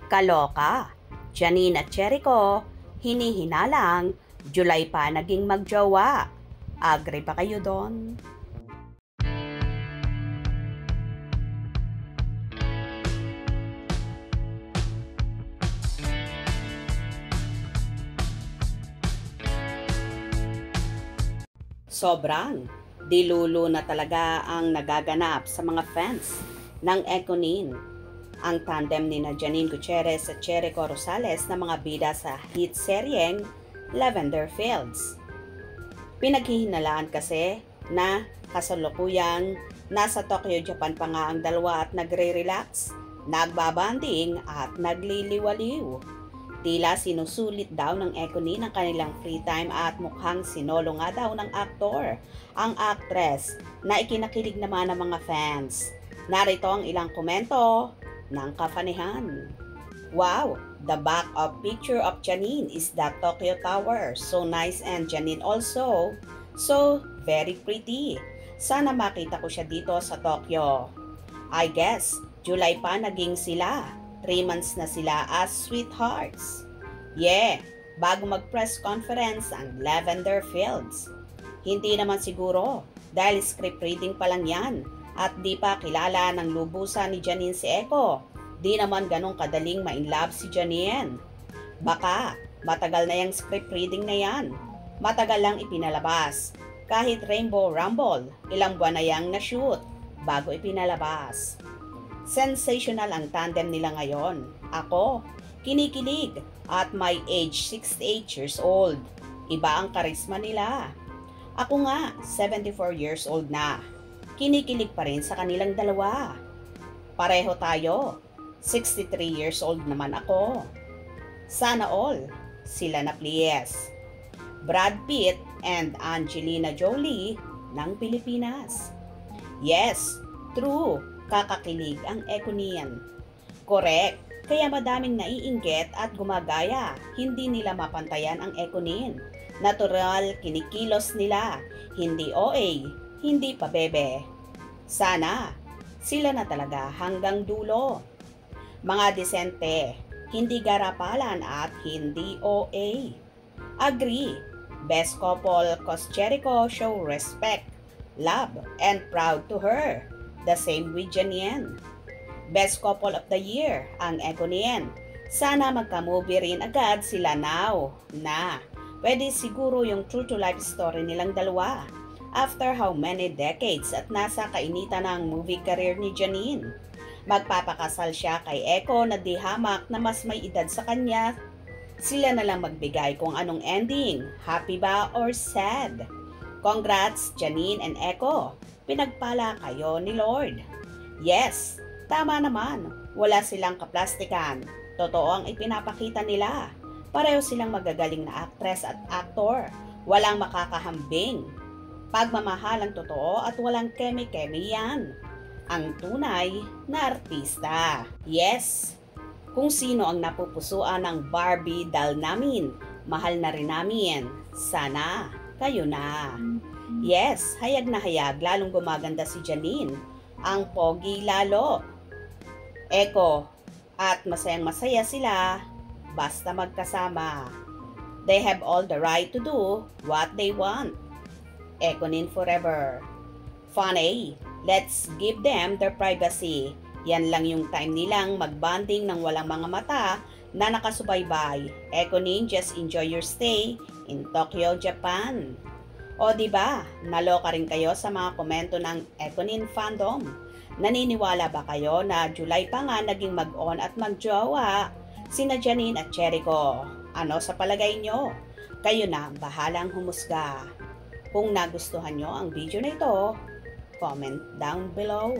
Kaloka. Janine at Jericho, hinihinalang, July pa naging magjowa. Agree ba kayo doon? Sobrang dilulo na talaga ang nagaganap sa mga fans ng Ekonin. Ang tandem ni Janine Gutierrez at Jericho Rosales na mga bida sa hit seryeng Lavender Fields. Pinaghihinalaan kasi na kasalukuyang nasa Tokyo, Japan pa nga ang dalawa at nagre-relax, nagbabanding at nagliliwaliw. Tila sinusulit daw ng Ekonin ang kanilang free time at mukhang sinolo nga daw ng aktor ang actress na ikinakilig naman ng mga fans. Narito ang ilang komento ng kafanihan. Wow! The back of picture of Janine is the Tokyo Tower. So nice, and Janine also. So very pretty. Sana makita ko siya dito sa Tokyo. I guess, July pa naging sila. 3 months na sila as sweethearts. Yeah, bago mag-press conference ang Lavender Fields. Hindi naman siguro dahil script reading pa lang yan at di pa kilala ng lubusan ni Janine si Eko. Di naman ganong kadaling ma-inlove si Janine. Baka matagal na yung script reading na yan. Matagal lang ipinalabas. Kahit Rainbow Rumble, ilang buwan na yang na-shoot bago ipinalabas. Sensational ang tandem nila ngayon. Ako, kinikilig at my age 68 years old. Iba ang karisma nila. Ako nga, 74 years old na. Kinikilig pa rin sa kanilang dalawa. Pareho tayo. 63 years old naman ako. Sana all sila na please. Brad Pitt and Angelina Jolie ng Pilipinas. Yes, true. Kakakilig ang Ekonian. Correct. Kaya madaming naiinggit at gumagaya. Hindi nila mapantayan ang Ekonin. Natural kinikilos nila. Hindi OA. Hindi pa bebe. Sana sila na talaga hanggang dulo. Mga desente. Hindi garapalan at hindi OA. Agree. Best couple cause Jericho show respect, love, and proud to her. The same with Janine. Best couple of the year, ang Ekonin. Sana magka-movie rin agad sila now na. Pwede siguro yung true to life story nilang dalawa. After how many decades at nasa kainitan ng movie career ni Janine. Magpapakasal siya kay Eko na di hamak na mas may edad sa kanya. Sila na lang magbigay kung anong ending, happy ba or sad. Congrats Janine and Eko. Pinagpala kayo ni Lord. Yes, tama naman. Wala silang kaplastikan. Totoo ang ipinapakita nila. Pareho silang magagaling na actress at actor. Walang makakahambing. Pagmamahal ang totoo at walang keme-keme yan. Ang tunay na artista. Yes, kung sino ang napupusuan ng Barbie doll namin, mahal na rin namin. Sana kayo na. Yes, hayag na hayag, lalong gumaganda si Janine. Ang pogi lalo. Eko, at masayang masaya sila, basta magkasama. They have all the right to do what they want. Ekonin forever. Funny, let's give them their privacy. Yan lang yung time nilang magbanding ng walang mga mata na nakasubaybay. Ekonin, just enjoy your stay in Tokyo, Japan. O diba, naloka rin kayo sa mga komento ng Ekonin fandom. Naniniwala ba kayo na July pa nga naging mag-on at magjowa sina Janine at Jericho? Ano sa palagay nyo? Kayo na ang bahalang humusga. Kung nagustuhan nyo ang video na ito, comment down below.